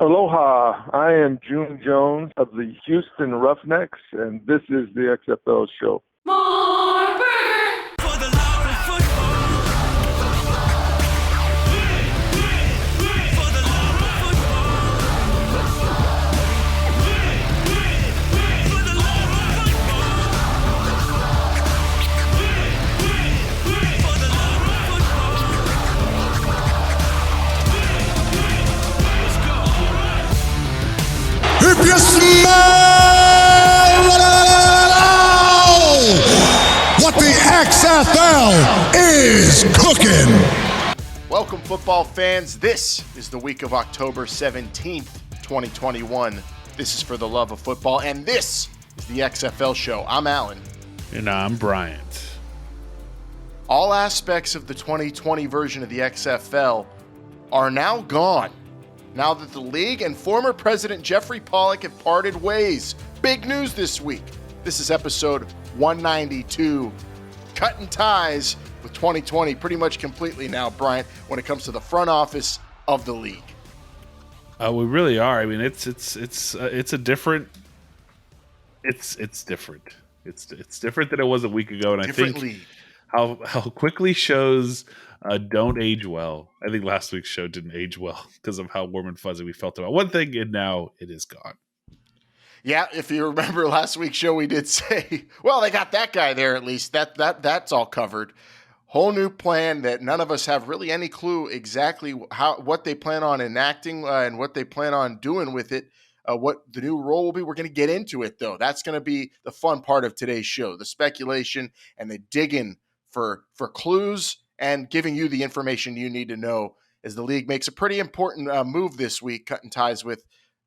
Aloha, I am June Jones of the Houston Roughnecks, and this is the XFL Show. If you smell what the XFL is cooking. Welcome, football fans. This is the week of October 17th, 2021. This is For the Love of Football, and this is the XFL Show. I'm Alan. And I'm Bryant. All aspects of the 2020 version of the XFL are now gone, now that the league and former president Jeffrey Pollack have parted ways. Big news this week. This is episode 192. Cutting ties with 2020 pretty much completely now, Bryant, when it comes to the front office of the league. We really are. I mean, it's a different. It's different. It's different than it was a week ago, and I think league. how quickly shows don't age well. I think last week's show didn't age well because of how warm and fuzzy we felt about one thing, and now it is gone. Yeah, if you remember last week's show, we did say, well, they got that guy there at least. That's all covered. Whole new plan that none of us have really any clue exactly what they plan on enacting and what they plan on doing with it. What the new role will be. We're going to get into it, though. That's going to be the fun part of today's show, the speculation and the digging for clues and giving you the information you need to know as the league makes a pretty important move this week, cutting ties with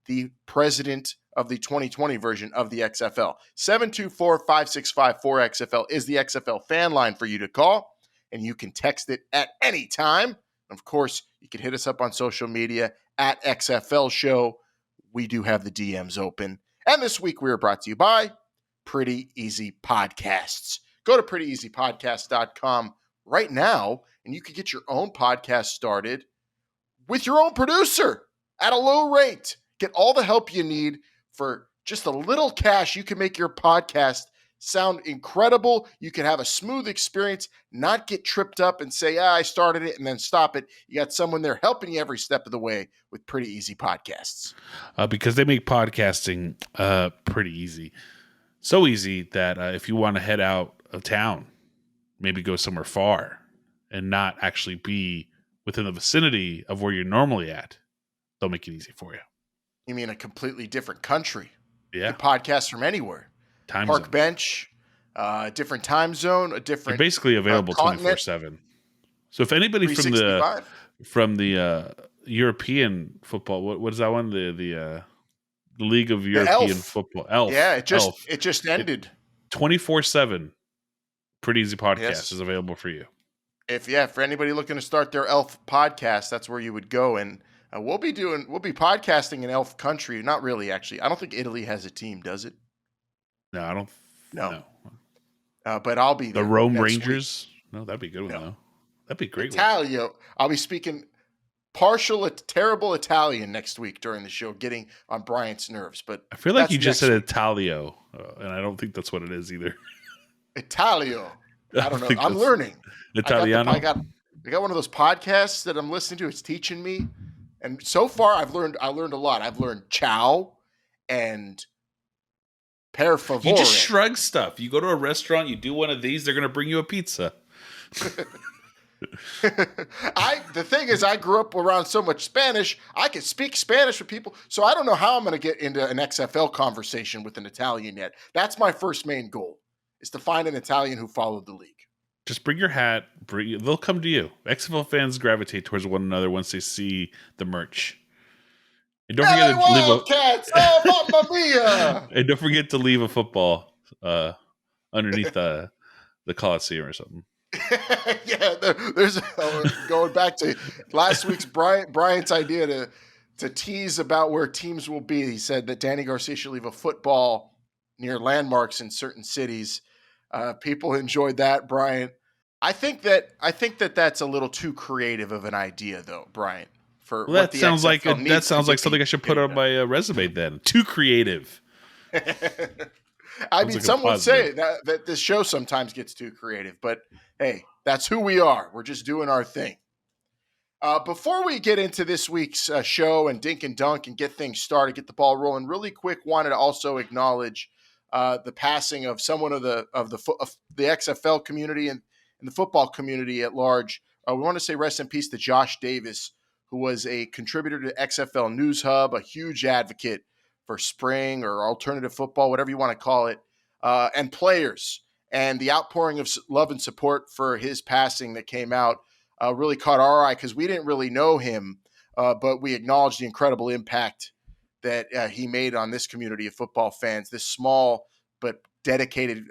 the president of the 2020 version of the XFL. 724-565-4XFL is the XFL fan line for you to call, and you can text it at any time. Of course, you can hit us up on social media at XFL Show. We do have the DMs open. And this week we are brought to you by Pretty Easy Podcasts. Go to prettyeasypodcast.com right now, and you can get your own podcast started with your own producer at a low rate. Get all the help you need for just a little cash. You can make your podcast sound incredible. You can have a smooth experience, not get tripped up and say, I started it and then stop it. You got someone there helping you every step of the way with Pretty Easy Podcasts. Because they make podcasting pretty easy. So easy that if you want to head out of town, maybe go somewhere far and not actually be within the vicinity of where you're normally at, they'll make it easy for you. You mean a completely different country? Yeah. You can podcast from anywhere. Park zone. bench, different time zone, a different. They're basally available 24/7. So if anybody from the European football, what is that one? The League of European Football, ELF. Yeah, it just ended. 24/7. Pretty Easy Podcast is available for you. For anybody looking to start their ELF podcast, that's where you would go, and we'll be podcasting in ELF country. Not really, actually. I don't think Italy has a team, does it? No, I don't. No. But I'll be there. The Rome Rangers? Week. No, that'd be a good one, though. That'd be a great. Italio. I'll be speaking terrible Italian next week during the show, getting on Bryant's nerves. But I feel like you just said Italio, and I don't think that's what it is either. Italio. I don't know. I'm learning. Italiano. I got one of those podcasts that I'm listening to. It's teaching me, and so far I learned a lot. I've learned ciao and per favore. You just shrug stuff. You go to a restaurant, you do one of these, they're going to bring you a pizza. The thing is, I grew up around so much Spanish, I can speak Spanish with people, so I don't know how I'm going to get into an XFL conversation with an Italian yet. That's my first main goal, is to find an Italian who followed the league. Just bring your hat. They'll come to you. XFL fans gravitate towards one another once they see the merch. And don't forget to Wildcats! Oh, mamma mia! And don't forget to leave a football underneath the Coliseum or something. Yeah, there's going back to last week's Brian's idea to tease about where teams will be. He said that Danny Garcia should leave a football near landmarks in certain cities. People enjoyed that, Brian. I think that that's a little too creative of an idea, though, Brian. for Well, what that the sounds like XFL needs that sounds to like something I should put be on my resume. Then too creative. I Sounds mean, like a some would say positive. that this show sometimes gets too creative, but hey, that's who we are. We're just doing our thing. Before we get into this week's show and dink and dunk and get things started, get the ball rolling, really quick, wanted to also acknowledge the passing of someone of the XFL community and the football community at large. We want to say rest in peace to Josh Davis, who was a contributor to XFL News Hub, a huge advocate for spring or alternative football, whatever you want to call it, and players. And the outpouring of love and support for his passing that came out really caught our eye because we didn't really know him, but we acknowledged the incredible impact that he made on this community of football fans, this small but dedicated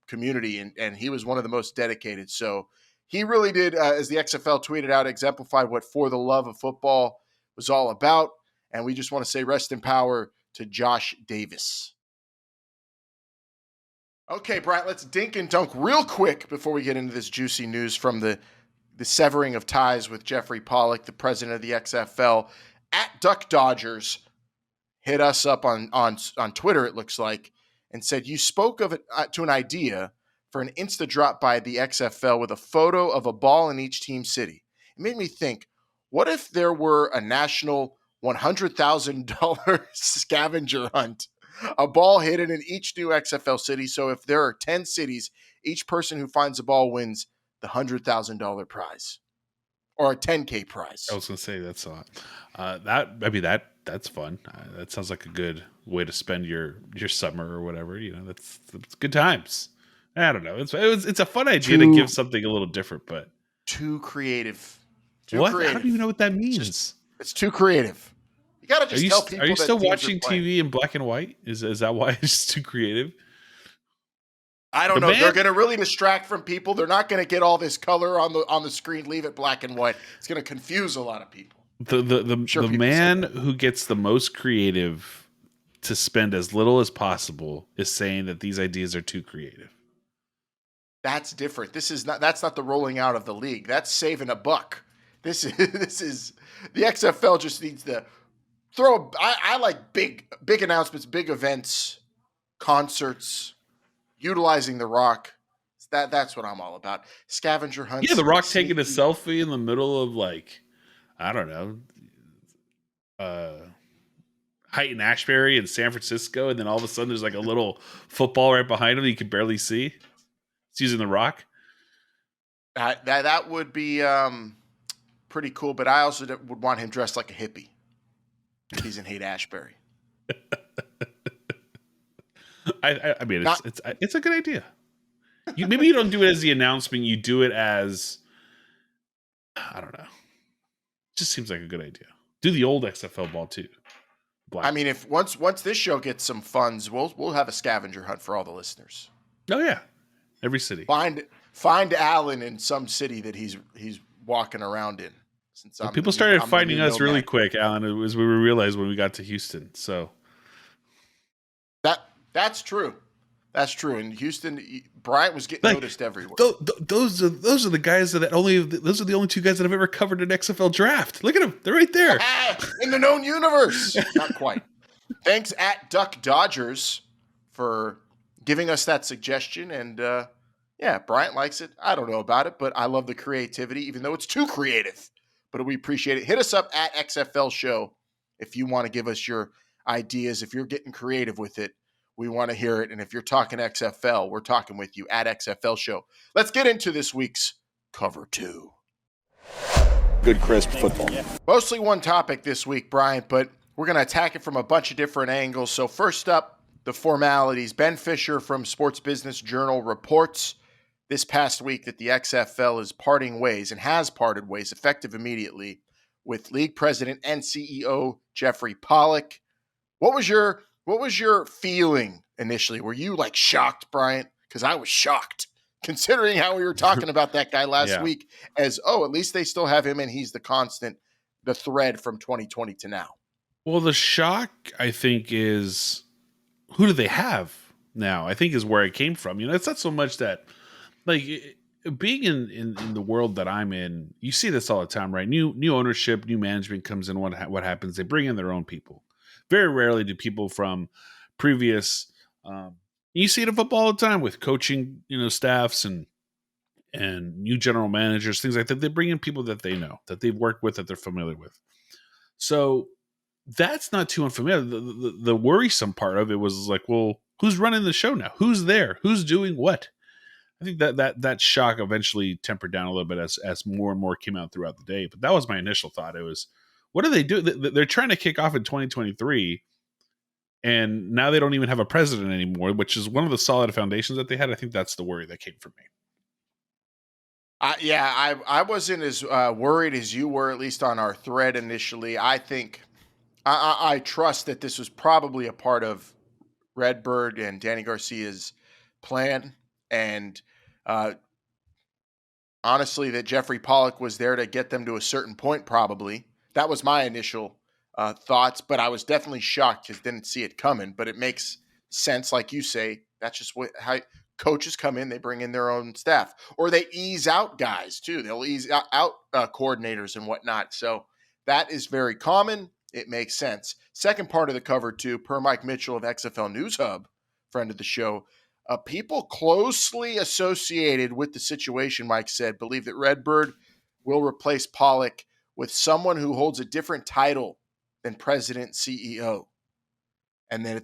community, and he was one of the most dedicated. So he really did, as the XFL tweeted out, exemplify what For the Love of Football was all about, and we just want to say rest in power to Josh Davis. Okay, Brian, let's dink and dunk real quick before we get into this juicy news from the severing of ties with Jeffrey Pollack, the president of the XFL. At Duck Dodgers hit us up on Twitter, it looks like, and said, you spoke of it to an idea for an Insta drop by the XFL with a photo of a ball in each team city. It made me think, what if there were a national $100,000 scavenger hunt, a ball hidden in each new XFL city? So if there are 10 cities, each person who finds a ball wins the $100,000 prize or a 10K prize. I was going to say that's a lot. That's fun. That sounds like a good way to spend your summer or whatever. You know, that's good times. I don't know. It's a fun idea to give something a little different, but too creative. What? Creative. I don't even know what that means. It's too creative. You got to just tell people. Are you that still watching TV in black and white? Is that why it's just too creative? I don't know. They're going to really distract from people. They're not going to get all this color on the screen. Leave it black and white. It's going to confuse a lot of people. The man who gets the most creative to spend as little as possible is saying that these ideas are too creative. That's different. That's not the rolling out of the league. That's saving a buck. This is the XFL just needs to throw. I like big announcements, big events, concerts, utilizing The Rock. That's what I'm all about. Scavenger hunts. Yeah, The Rock taking a selfie in the middle of I don't know, Height and Ashbury in San Francisco, and then all of a sudden there's a little football right behind him that you can barely see. It's using The Rock. That would be pretty cool, but I also would want him dressed like a hippie if he's in Haight Ashbury. I mean, it's a good idea. Maybe you don't do it as the announcement. You do it as, I don't know. It just seems like a good idea. Do the old XFL ball too. I mean, if once this show gets some funds, we'll have a scavenger hunt for all the listeners. Oh yeah, every city. Find Alan in some city that he's walking around in. Since people started finding us really quick, Alan, as we realized when we got to Houston. So that's true. That's true. In Houston, Bryant was getting noticed everywhere. Those are the guys those are the only two guys that have ever covered an XFL draft. Look at them; they're right there in the known universe. Not quite. Thanks at Duck Dodgers for giving us that suggestion, and Bryant likes it. I don't know about it, but I love the creativity, even though it's too creative. But we appreciate it. Hit us up at XFL Show if you want to give us your ideas. If you're getting creative with it, we want to hear it. And if you're talking XFL, we're talking with you at XFL Show. Let's get into this week's Cover 2. Good, crisp football. Mostly one topic this week, Brian, but we're going to attack it from a bunch of different angles. So first up, the formalities. Ben Fisher from Sports Business Journal reports this past week that the XFL is parting ways and has parted ways effective immediately with league president and CEO Jeffrey Pollack. What was your feeling initially? Were you shocked, Bryant? Because I was shocked, considering how we were talking about that guy last week as, at least they still have him and he's the constant, the thread from 2020 to now. Well, the shock, I think, is who do they have now? I think is where it came from. It's not so much that being in the world that I'm in, you see this all the time, right? New ownership, new management comes in. What happens? They bring in their own people. Very rarely do people from previous. You see it in football all the time with coaching, staffs and new general managers, things like that. They bring in people that they know, that they've worked with, that they're familiar with. So that's not too unfamiliar. The worrisome part of it was like, well, who's running the show now? Who's there? Who's doing what? I think that shock eventually tempered down a little bit as more and more came out throughout the day. But that was my initial thought. It was, what do they do? They're trying to kick off in 2023, and now they don't even have a president anymore, which is one of the solid foundations that they had. I think that's the worry that came from me. I wasn't as worried as you were, at least on our thread initially. I think I trust that this was probably a part of Redbird and Danny Garcia's plan. And honestly, that Jeffrey Pollack was there to get them to a certain point, probably. That was my initial thoughts, but I was definitely shocked because didn't see it coming. But it makes sense, like you say. That's just how coaches come in. They bring in their own staff. Or they ease out guys, too. They'll ease out coordinators and whatnot. So that is very common. It makes sense. Second part of the cover, too, per Mike Mitchell of XFL News Hub, friend of the show, people closely associated with the situation, Mike said, believe that Redbird will replace Pollack with someone who holds a different title than president CEO. And then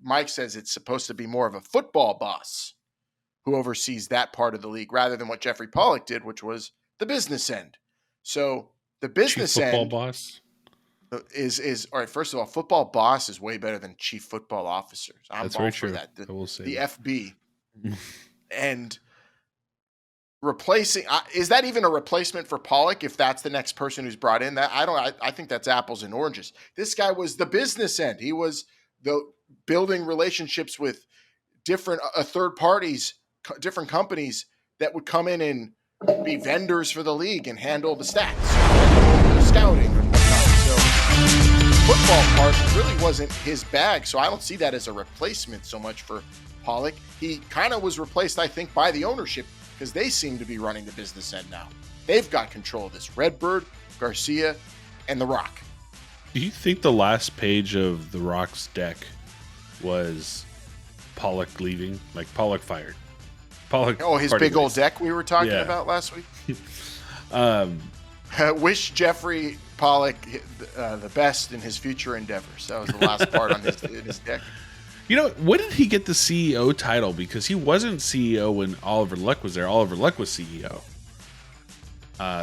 Mike says it's supposed to be more of a football boss who oversees that part of the league rather than what Jeffrey Pollack did, which was the business end. So the business Chief football end boss is all right. First of all, football boss is way better than chief football officers. That's very true. That. I will say the that. FB and replacing is that even a replacement for Pollack if that's the next person who's brought in? That I think that's apples and oranges. This guy was the business end. He was the building relationships with different third parties, different companies that would come in and be vendors for the league and handle the stats, the scouting and whatnot. So football part really wasn't his bag. So I don't see that as a replacement so much for Pollack. He kind of was replaced, I think, by the ownership because they seem to be running the business end now. They've got control of this. Redbird, Garcia, and The Rock. Do you think the last page of The Rock's deck was Pollack leaving? Like Pollack fired? Pollack. Oh, his big old deck we were talking about last week? Wish Jeffrey Pollack the best in his future endeavors. That was the last part on his deck. You know, when did he get the CEO title? Because he wasn't CEO when Oliver Luck was there. Oliver Luck was CEO.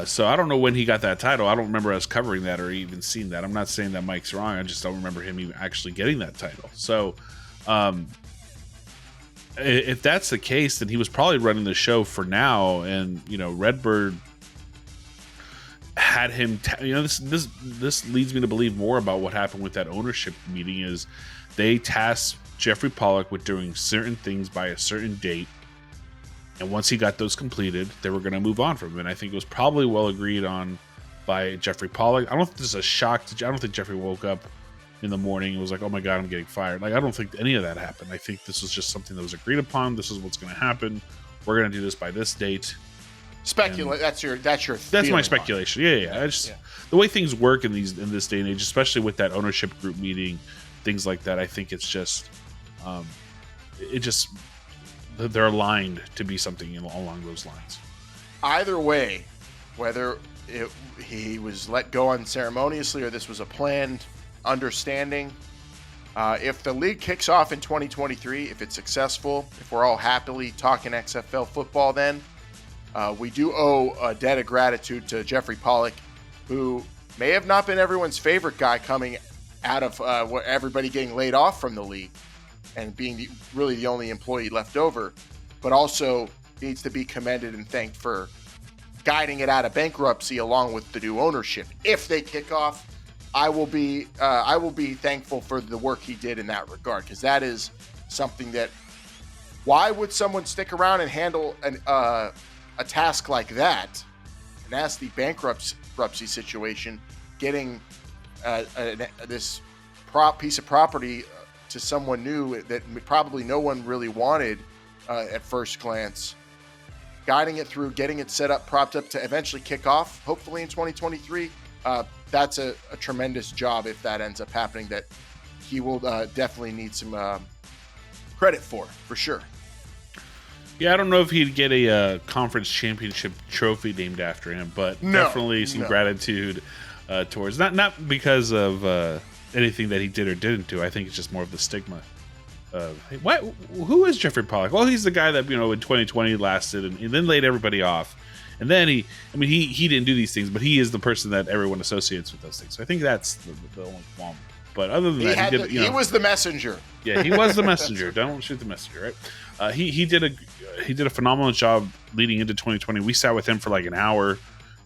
So I don't know when he got that title. I don't remember us covering that or even seeing that. I'm not saying that Mike's wrong. I just don't remember him even actually getting that title. So if that's the case, then he was probably running the show for now. And, Redbird had him, this leads me to believe more about what happened with that ownership meeting is they tasked Jeffrey Pollack with doing certain things by a certain date. And once he got those completed, they were going to move on from him. And I think it was probably well agreed on by Jeffrey Pollack. I don't think this is a shock. I don't think Jeffrey woke up in the morning and was like, oh my God, I'm getting fired. Like, I don't think any of that happened. I think this was just something that was agreed upon. This is what's going to happen. We're going to do this by this date. Speculate. That's your. That's my speculation. Yeah. The way things work in this day and age, especially with that ownership group meeting, things like that. I think it's just, they're aligned to be something along those lines. Either way, whether he was let go unceremoniously or this was a planned understanding, if the league kicks off in 2023, if it's successful, if we're all happily talking XFL football, then we do owe a debt of gratitude to Jeffrey Pollack, who may have not been everyone's favorite guy coming out of everybody getting laid off from the league and being really the only employee left over, but also needs to be commended and thanked for guiding it out of bankruptcy along with the new ownership. If they kick off, I will be thankful for the work he did in that regard, because that is something that, why would someone stick around and handle a task like that, a nasty bankruptcy situation, getting this piece of property to someone new that probably no one really wanted at first glance? guiding it through, getting it set up, propped up to eventually kick off, hopefully in 2023. That's a tremendous job if that ends up happening, that he will definitely need some credit for sure. Yeah, I don't know if he'd get a conference championship trophy named after him, but definitely some gratitude towards, not because of anything that he did or didn't do. I think it's just more of the stigma of, hey, who is Jeffrey Pollack? Well, he's the guy that, in 2020 lasted and then laid everybody off. And then he didn't do these things, but he is the person that everyone associates with those things. So I think that's the only qualm. But other than that, he was the messenger. Yeah, he was the messenger. Don't shoot the messenger, right? He did a phenomenal job leading into 2020. We sat with him for like an hour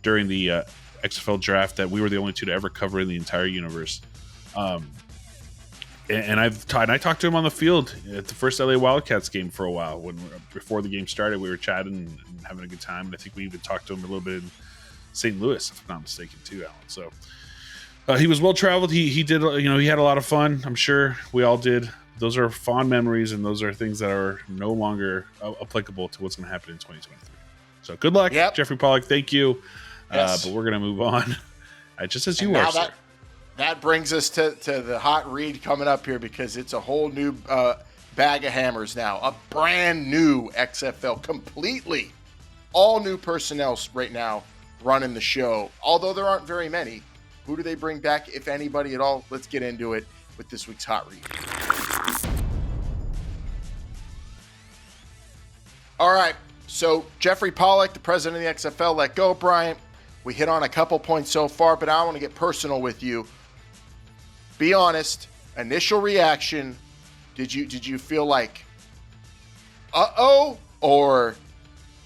during the XFL draft that we were the only two to ever cover in the entire universe. And I talked to him on the field at the first LA Wildcats game for a while. Before the game started, we were chatting and having a good time. And I think we even talked to him a little bit in St. Louis, if I'm not mistaken, too, Alan. So he was well traveled. He did, he had a lot of fun. I'm sure we all did. Those are fond memories, and those are things that are no longer applicable to what's going to happen in 2023. So good luck, Jeffrey Pollack. Thank you. Yes. But we're going to move on, just as you are, sir. That brings us to the hot read coming up here, because it's a whole new bag of hammers now. A brand new XFL, completely all new personnel right now running the show. Although there aren't very many. Who do they bring back, if anybody at all? Let's get into it with this week's hot read. All right, so Jeffrey Pollack, the president of the XFL, let go, Bryant. We hit on a couple points so far, but I want to get personal with you. Be honest. Initial reaction. Did you feel like, uh-oh, or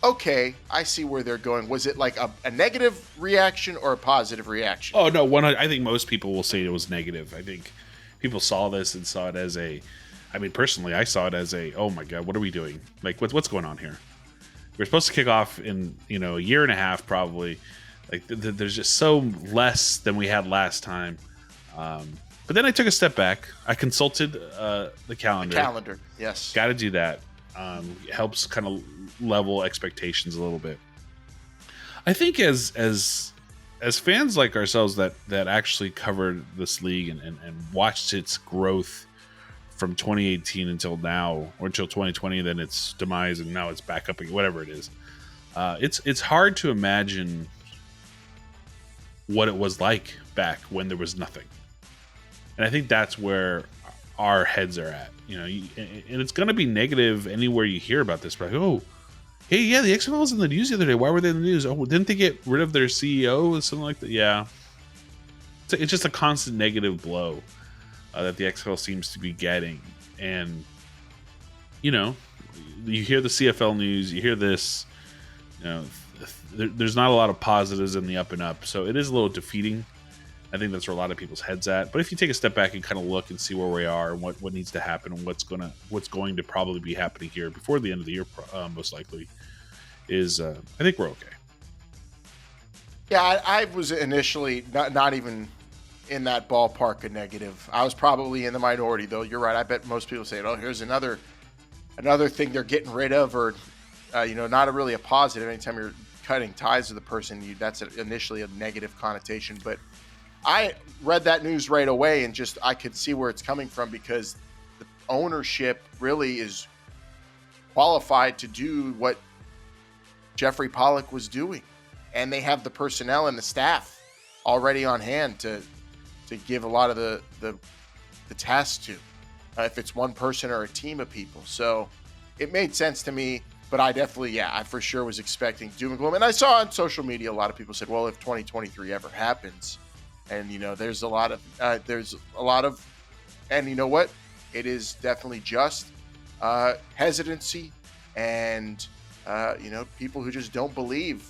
okay, I see where they're going? Was it like a negative reaction or a positive reaction? Oh no, I think most people will say it was negative. I think people saw this and saw it as personally, I saw it as oh my God, what are we doing? Like, what's going on here? We're supposed to kick off in a year and a half probably. Like there's just so less than we had last time. But then I took a step back. I consulted the calendar. The calendar, yes. Got to do that. It helps kind of level expectations a little bit. I think as fans like ourselves that actually covered this league and watched its growth from 2018 until now, or until 2020, then its demise, and now it's back up again, whatever it is. It's hard to imagine what it was like back when there was nothing. And I think that's where our heads are at, and it's going to be negative anywhere you hear about this. But hey, yeah, the XFL was in the news the other day. Why were they in the news? Oh, didn't they get rid of their CEO or something like that? Yeah. It's just a constant negative blow that the XFL seems to be getting. And, you hear the CFL news, you hear this, there's not a lot of positives in the up and up. So it is a little defeating. I think that's where a lot of people's heads at. But if you take a step back and kind of look and see where we are and what needs to happen and what's going to probably be happening here before the end of the year, most likely, is I think we're okay. Yeah, I was initially not even in that ballpark of negative. I was probably in the minority, though. You're right. I bet most people say, "Oh, here's another thing they're getting rid of," or not really a positive. Anytime you're cutting ties with a person, that's initially a negative connotation, but I read that news right away and I could see where it's coming from, because the ownership really is qualified to do what Jeffrey Pollack was doing. And they have the personnel and the staff already on hand to give a lot of the tasks to, if it's one person or a team of people. So it made sense to me, but I definitely, I for sure was expecting doom and gloom. And I saw on social media, a lot of people said, well, if 2023 ever happens, and there's a lot of, and you know what? It is definitely just hesitancy and people who just don't believe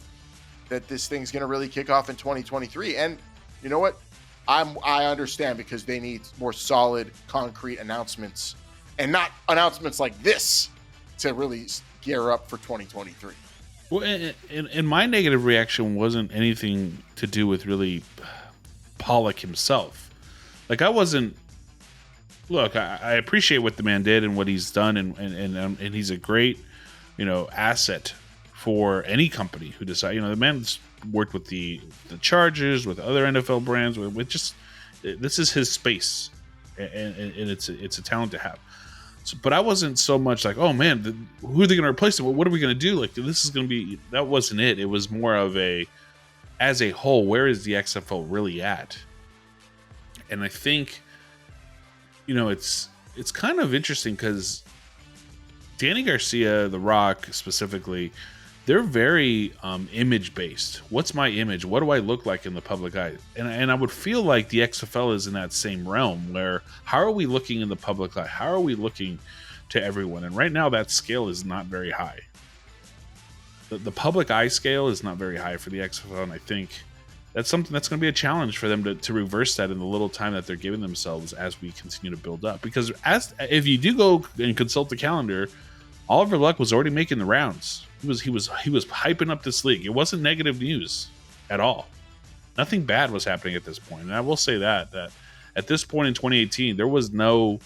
that this thing's going to really kick off in 2023. And you know what? I understand, because they need more solid, concrete announcements, and not announcements like this to really gear up for 2023. Well, and my negative reaction wasn't anything to do with really Pollack himself. Like, I wasn't. Look, I appreciate what the man did and what he's done, and he's a great, asset for any company who decide. The man's worked with the Chargers, with other NFL brands, with just this is his space, and it's a talent to have. So, but I wasn't so much like, oh man, who are they going to replace him? What are we going to do? Like, this is going to be. That wasn't it. It was more of as a whole, where is the XFL really at? And I think, it's kind of interesting because Danny Garcia, The Rock specifically, they're very image based. What's my image? What do I look like in the public eye? And I would feel like the XFL is in that same realm where how are we looking in the public eye? How are we looking to everyone? And right now that scale is not very high. The public eye scale is not very high for the XFL, and I think that's something that's going to be a challenge for them to reverse that in the little time that they're giving themselves as we continue to build up. Because if you do go and consult the calendar, Oliver Luck was already making the rounds. He was hyping up this league. It wasn't negative news at all. Nothing bad was happening at this point. And I will say that at this point in 2018, there was no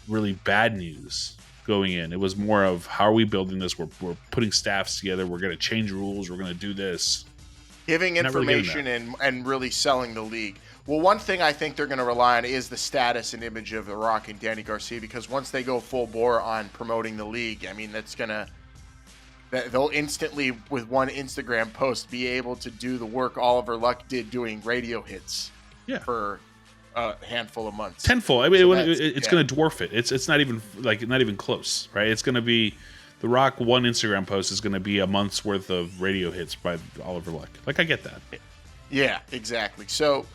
really bad news going in. It was more of how are we building this? We're putting staffs together. We're going to change rules. We're going to do this. Giving information and really selling the league. Well, one thing I think they're going to rely on is the status and image of The Rock and Danny Garcia, because once they go full bore on promoting the league, I mean, they'll instantly, with one Instagram post, be able to do the work Oliver Luck did doing radio hits for a handful of months. Tenfold. I mean, it's going to dwarf it. It's not even close, right? It's going to be The Rock one Instagram post is going to be a month's worth of radio hits by Oliver Luck. Like, I get that. Yeah, exactly. So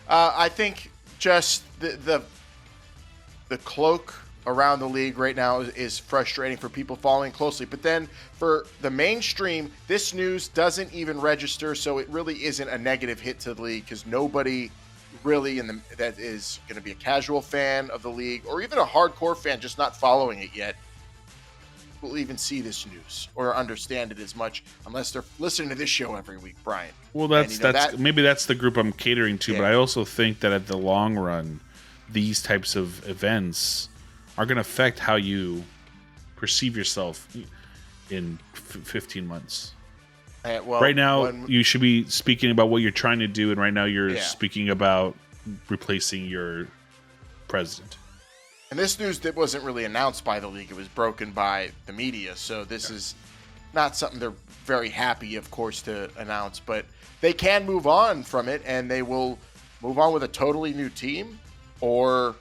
I think just the cloak around the league right now is frustrating for people following closely. But then for the mainstream, this news doesn't even register, so it really isn't a negative hit to the league because nobody really that is going to be a casual fan of the league or even a hardcore fan just not following it yet will even see this news or understand it as much unless they're listening to this show every week, Brian. Well, maybe that's the group I'm catering to, but I also think that at the long run, these types of events are going to affect how you perceive yourself in 15 months. Right now, you should be speaking about what you're trying to do, and right now you're speaking about replacing your president. And this news that wasn't really announced by the league. It was broken by the media. So this is not something they're very happy, of course, to announce. But they can move on from it, and they will move on with a totally new team. Or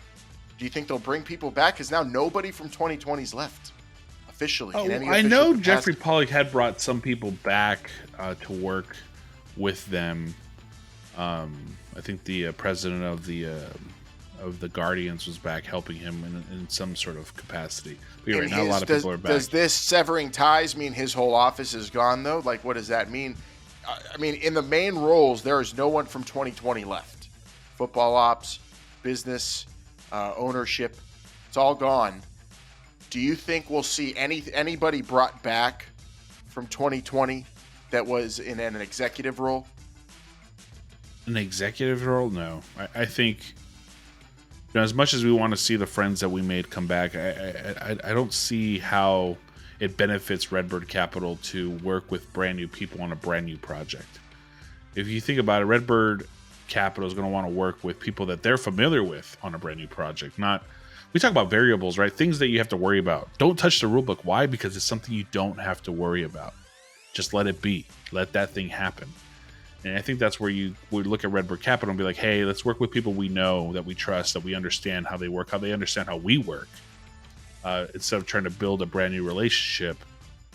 do you think they'll bring people back? Because now nobody from 2020's left officially. I know Jeffrey Pollack had brought some people back to work with them. I think the president of the Guardians was back helping him in some sort of capacity. But you're right, not a lot of people are back. Does this severing ties mean his whole office is gone, though? Like, what does that mean? I mean, in the main roles, there is no one from 2020 left. Football ops, business, ownership, it's all gone. Do you think we'll see anybody brought back from 2020 that was in an executive role? An executive role? No. I think... as much as we want to see the friends that we made come back, I don't see how it benefits Redbird Capital to work with brand new people on a brand new project. If you think about it, Redbird Capital is going to want to work with people that they're familiar with on a brand new project. We talk about variables, right? Things that you have to worry about. Don't touch the rulebook. Why? Because it's something you don't have to worry about. Just let it be. Let that thing happen. And I think that's where you would look at Redbird Capital and be like, hey, let's work with people we know, that we trust, that we understand how they work, how they understand how we work, instead of trying to build a brand new relationship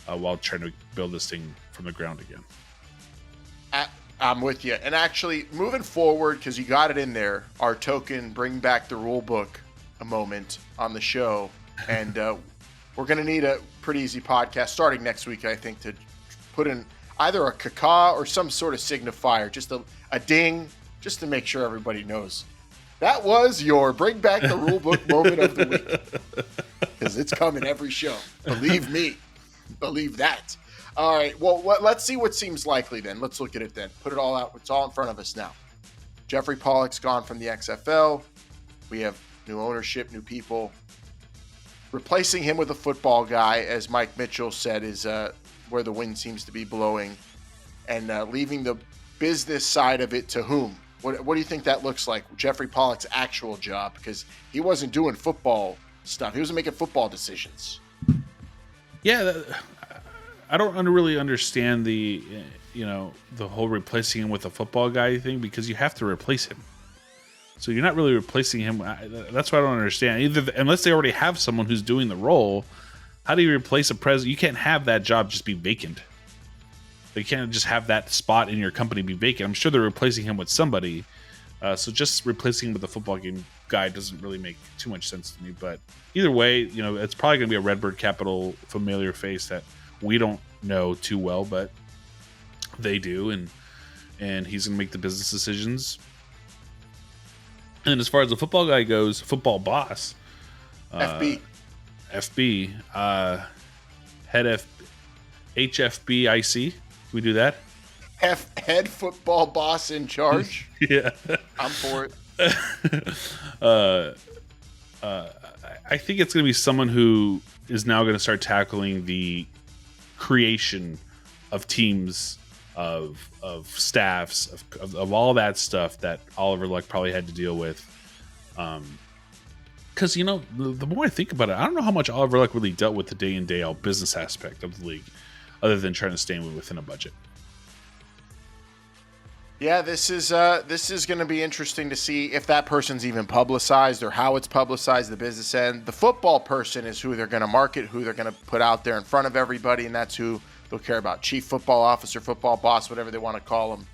while trying to build this thing from the ground again. I'm with you. And actually, moving forward, because you got it in there, our token Bring Back the Rule Book a moment on the show. And we're going to need a pretty easy podcast starting next week, I think, to put in either a caca or some sort of signifier, just a ding, just to make sure everybody knows. That was your Bring Back the Rulebook moment of the week. Because it's coming every show. Believe me. Believe that. All right, well, let's see what seems likely then. Let's look at it then. Put it all out. It's all in front of us now. Jeffrey Pollack's gone from the XFL. We have new ownership, new people. Replacing him with a football guy, as Mike Mitchell said, is where the wind seems to be blowing, and leaving the business side of it to whom? What do you think that looks like? Jeffrey Pollack's actual job, because he wasn't doing football stuff. He wasn't making football decisions. Yeah, I don't really understand the whole replacing him with a football guy thing, because you have to replace him. So you're not really replacing him. That's what I don't understand. Either unless they already have someone who's doing the role, how do you replace a president? You can't have that job just be vacant. You can't just have that spot in your company be vacant. I'm sure they're replacing him with somebody. So just replacing him with a football game guy doesn't really make too much sense to me. But either way, it's probably going to be a Redbird Capital familiar face that we don't know too well, but they do, and he's going to make the business decisions. And as far as the football guy goes, football boss, FB, head HFBIC. Can we do that? Head football boss in charge. Yeah, I'm for it. I think it's going to be someone who is now going to start tackling the creation of teams, of staffs, of all that stuff that Oliver Luck probably had to deal with. Because the more I think about it, I don't know how much Oliver Luck really dealt with the day in day out business aspect of the league, other than trying to stay within a budget. Yeah, this is going to be interesting to see if that person's even publicized or how it's publicized, the business end. The football person is who they're going to market, who they're going to put out there in front of everybody, and that's who they'll care about. Chief football officer, football boss, whatever they want to call him.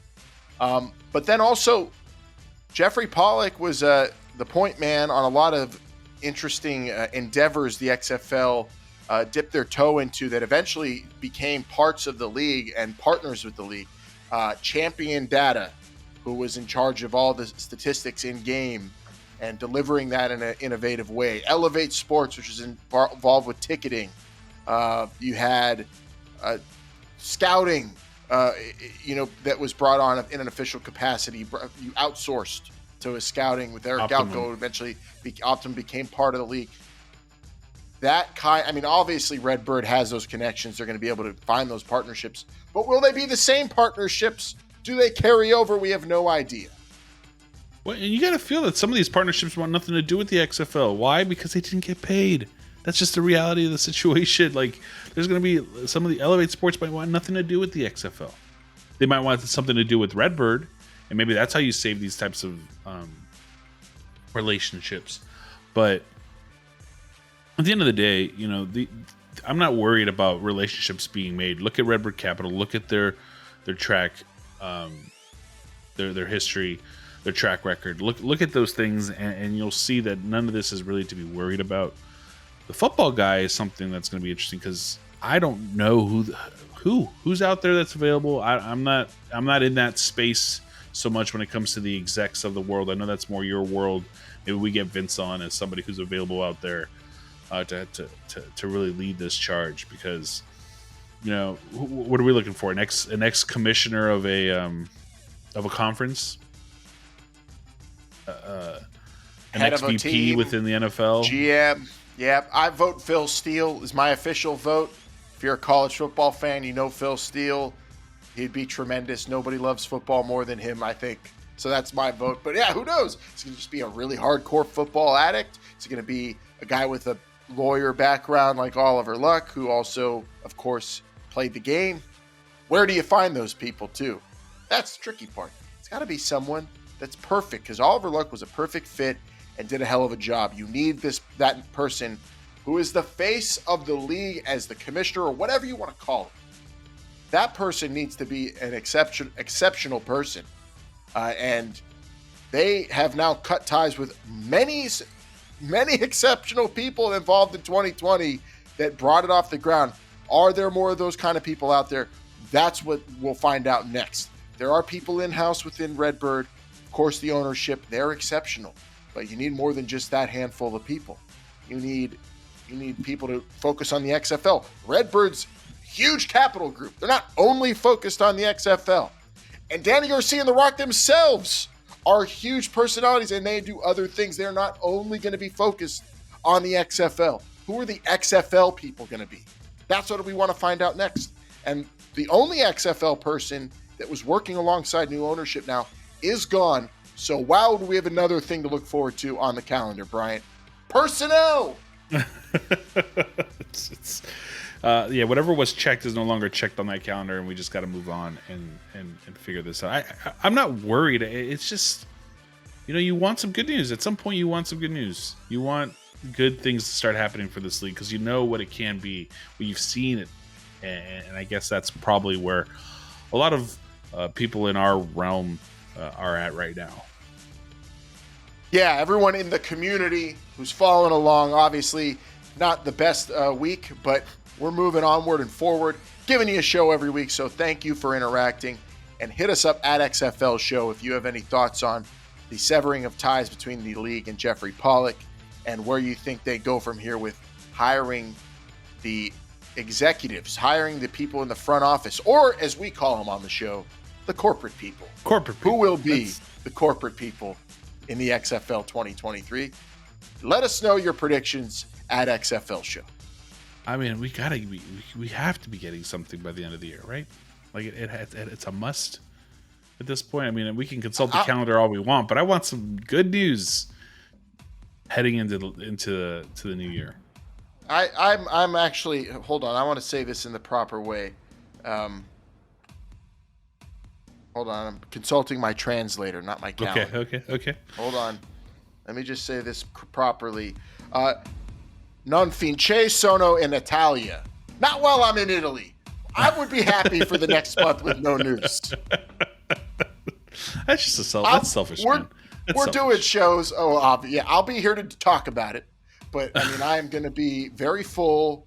But then also, Jeffrey Pollack was the point man on a lot of interesting endeavors the XFL dipped their toe into that eventually became parts of the league and partners with the league. Champion Data, who was in charge of all the statistics in game and delivering that in an innovative way. Elevate Sports, which is involved with ticketing. You had scouting, that was brought on in an official capacity. You outsourced to a scouting with Eric Galko. Eventually, Optimum became part of the league. Obviously Redbird has those connections. They're going to be able to find those partnerships. But will they be the same partnerships? Do they carry over? We have no idea. Well, and you got to feel that some of these partnerships want nothing to do with the XFL. Why? Because they didn't get paid. That's just the reality of the situation. Like, there's going to be some of the Elevate Sports might want nothing to do with the XFL. They might want something to do with Redbird, and maybe that's how you save these types of relationships. But at the end of the day, I'm not worried about relationships being made. Look at Redbird Capital. Look at their track, their history, their track record. Look at those things, and you'll see that none of this is really to be worried about. The football guy is something that's going to be interesting, because I don't know who's out there that's available. I'm not in that space so much when it comes to the execs of the world. I know that's more your world. Maybe we get Vince on as somebody who's available out there. To really lead this charge, because what are we looking for? An ex commissioner of a conference, an head ex of a VP team, within the NFL, GM. Yeah, I vote Phil Steele is my official vote. If you're a college football fan, you know Phil Steele. He'd be tremendous. Nobody loves football more than him, I think. So that's my vote. But yeah, who knows? It's going to just be a really hardcore football addict. It's going to be a guy with a lawyer background like Oliver Luck, who also, of course, played the game. Where do you find those people, too? That's the tricky part. It's got to be someone that's perfect, because Oliver Luck was a perfect fit and did a hell of a job. You need that person who is the face of the league as the commissioner, or whatever you want to call it. That person needs to be an exceptional person. And they have now cut ties with many exceptional people involved in 2020 that brought it off the ground. Are there more of those kind of people out there? That's what we'll find out next. There are people in-house within Redbird. Of course, the ownership, they're exceptional. But you need more than just that handful of people. You need people to focus on the XFL. Redbird's huge capital group. They're not only focused on the XFL. And Danny Garcia and The Rock themselves are huge personalities, and they do other things. They're not only going to be focused on the XFL. Who are the XFL people going to be? That's what we want to find out next. And the only XFL person that was working alongside new ownership now is gone. So wow, do we have another thing to look forward to on the calendar, Bryant? Personnel! Whatever was checked is no longer checked on that calendar, and we just got to move on and figure this out. I'm not worried. It's just, you want some good news. At some point, you want some good news. You want good things to start happening for this league because you know what it can be. You've seen it, and I guess that's probably where a lot of people in our realm are at right now. Yeah, everyone in the community who's following along, obviously not the best week, but we're moving onward and forward, giving you a show every week. So thank you for interacting, and hit us up at XFL Show if you have any thoughts on the severing of ties between the league and Jeffrey Pollack and where you think they go from here with hiring the executives, hiring the people in the front office, or as we call them on the show, the corporate people. Who will be the corporate people in the XFL 2023? Let us know your predictions at XFL Show. I mean, we have to be getting something by the end of the year, right? Like it's a must at this point. I mean, we can consult the calendar all we want, but I want some good news heading into the new year. I'm actually, hold on. I want to say this in the proper way. Hold on. I'm consulting my translator, not my calendar. Okay. Hold on. Let me just say this properly. Non finché sono in Italia. Not while I'm in Italy. I would be happy for the next month with no news. That's just that's selfish. We're doing shows. I'll be here to talk about it. But, I mean, I am going to be very full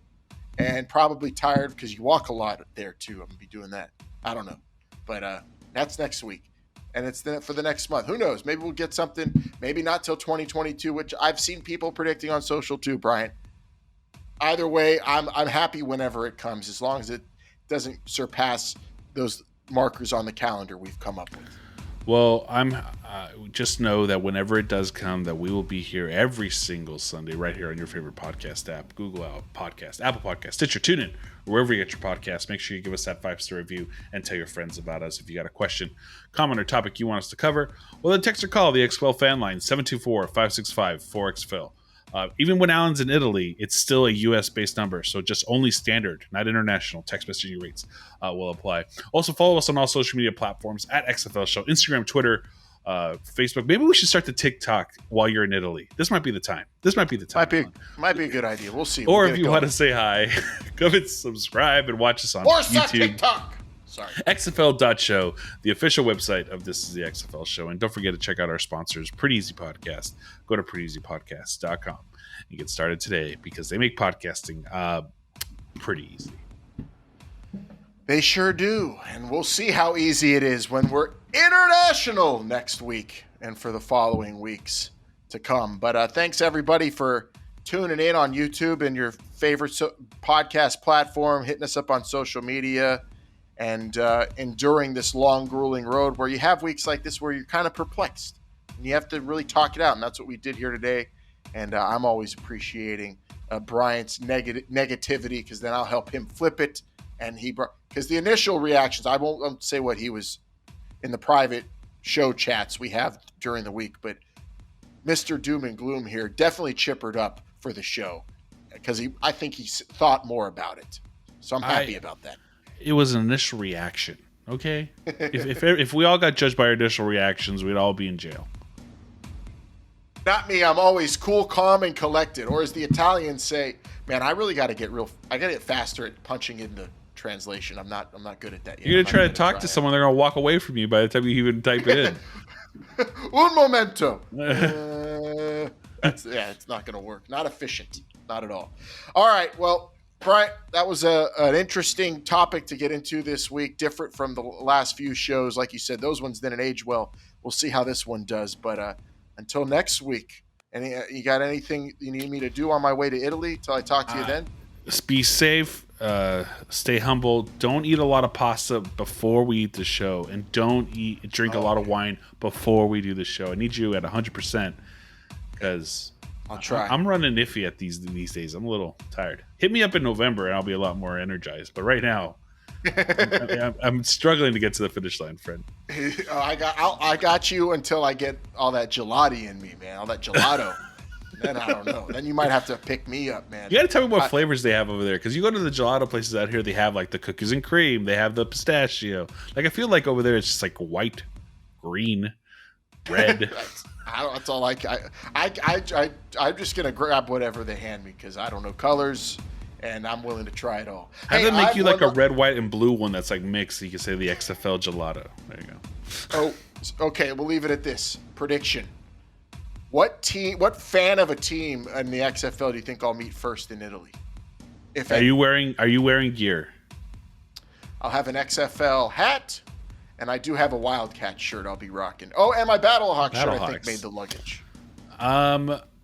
and probably tired because you walk a lot there, too. I'm going to be doing that. I don't know. But that's next week. And it's for the next month. Who knows? Maybe we'll get something. Maybe not till 2022, which I've seen people predicting on social, too, Brian. Either way, I'm happy whenever it comes, as long as it doesn't surpass those markers on the calendar we've come up with. Well, I'm just know that whenever it does come, that we will be here every single Sunday right here on your favorite podcast app, Google Podcast, Apple Podcast, Stitcher, TuneIn, or wherever you get your podcasts. Make sure you give us that 5-star review and tell your friends about us. If you got a question, comment, or topic you want us to cover, well, then text or call the XFL Fan Line, 724-565-4XFL. Even when Alan's in Italy, it's still a U.S.-based number, so just only standard, not international, text messaging rates will apply. Also, follow us on all social media platforms at XFL Show, Instagram, Twitter, Facebook. Maybe we should start the TikTok while you're in Italy. This might be the time. Might be a good idea. We'll see. Or if you want to say hi, come and subscribe and watch us on YouTube. TikTok. Sorry. XFL.show, the official website of This Is the XFL Show. And don't forget to check out our sponsors, Pretty Easy Podcast. Go to prettyeasypodcast.com and get started today because they make podcasting pretty easy. They sure do. And we'll see how easy it is when we're international next week and for the following weeks to come. But thanks, everybody, for tuning in on YouTube and your favorite podcast platform, hitting us up on social media, and enduring this long, grueling road where you have weeks like this where you're kind of perplexed and you have to really talk it out. And that's what we did here today. And I'm always appreciating Bryant's negativity because then I'll help him flip it. And because the initial reactions, I won't say what he was in the private show chats we have during the week, but Mr. Doom and Gloom here definitely chippered up for the show because I think he thought more about it. So I'm happy about that. It was an initial reaction, okay? if we all got judged by our initial reactions, we'd all be in jail. Not me. I'm always cool, calm, and collected. Or as the Italians say, man, I really got to get I got to get faster at punching in the translation. I'm not good at that yet. You're going to try to talk to someone, they're going to walk away from you by the time you even type it in. Un momento. It's not going to work. Not efficient. Not at all. All right, well, Brian, that was an interesting topic to get into this week, different from the last few shows. Like you said, those ones didn't age well. We'll see how this one does. But until next week, you got anything you need me to do on my way to Italy till I talk to you then? Be safe. Stay humble. Don't eat a lot of pasta before we eat the show, and don't drink a lot of wine before we do the show. I need you at 100% because I'll try. I'm running iffy at these days. I'm a little tired. Hit me up in November and I'll be a lot more energized. But right now, I'm struggling to get to the finish line, friend. I got you until I get all that gelati in me, man. All that gelato. Then I don't know. Then you might have to pick me up, man. You got to tell me what flavors they have over there, because you go to the gelato places out here, they have like the cookies and cream, they have the pistachio. Like I feel like over there it's just like white, green, red. That's all I'm just gonna grab whatever they hand me because I don't know colors. And I'm willing to try it all. Have them make you like a red, white, and blue one that's like mixed, so you can say the XFL gelato. There you go. Oh, okay. We'll leave it at this. Prediction. What fan of a team in the XFL do you think I'll meet first in Italy? Are you wearing gear? I'll have an XFL hat, and I do have a Wildcat shirt I'll be rocking. Oh, and my Battlehawk shirt I think made the luggage.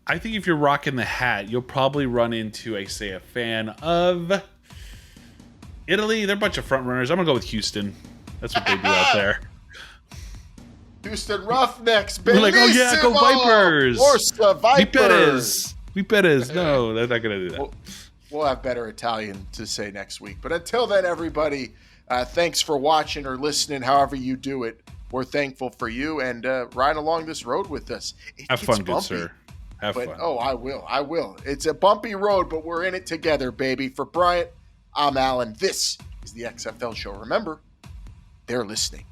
I think if you're rocking the hat, you'll probably run into a fan of Italy. They're a bunch of front runners. I'm gonna go with Houston. That's what they do out there. Houston Roughnecks, baby. We're like, oh yeah, go Vipers. Forza Vipers. Viperes. No, they're not gonna do that. We'll have better Italian to say next week. But until then, everybody, thanks for watching or listening. However you do it, we're thankful for you and ride along this road with us. Have fun, good sir. Have fun. Oh, I will. It's a bumpy road, but we're in it together, baby. For Bryant, I'm Alan. This is the XFL Show. Remember, they're listening.